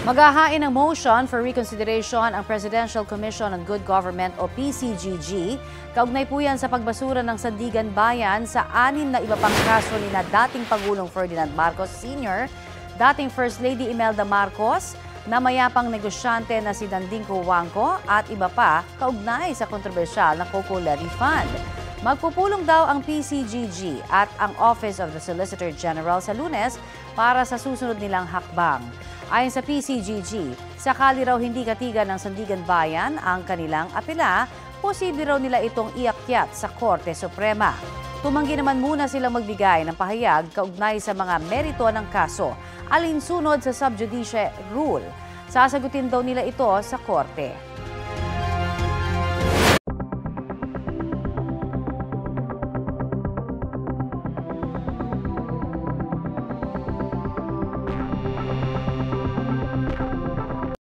Maghahain ng motion for reconsideration ang Presidential Commission on Good Government o PCGG. Kaugnay po yan sa pagbasura ng Sandigan Bayan sa 6 na iba pang kaso ni na dating Pangulong Ferdinand Marcos Sr., dating First Lady Imelda Marcos, na mayapang negosyante na si Danding Cojuangco at iba pa kaugnay sa kontrobersyal na Coco Levy Fund. Magpupulong daw ang PCGG at ang Office of the Solicitor General sa Lunes para sa susunod nilang hakbang. Ayon sa PCGG, sakali raw hindi katigan ng Sandigan Bayan ang kanilang apela, posible raw nila itong iakyat sa Korte Suprema. Tumanggi naman muna silang magbigay ng pahayag kaugnay sa mga merito ng kaso, alinsunod sa sub judice rule. Sasagutin daw nila ito sa Korte.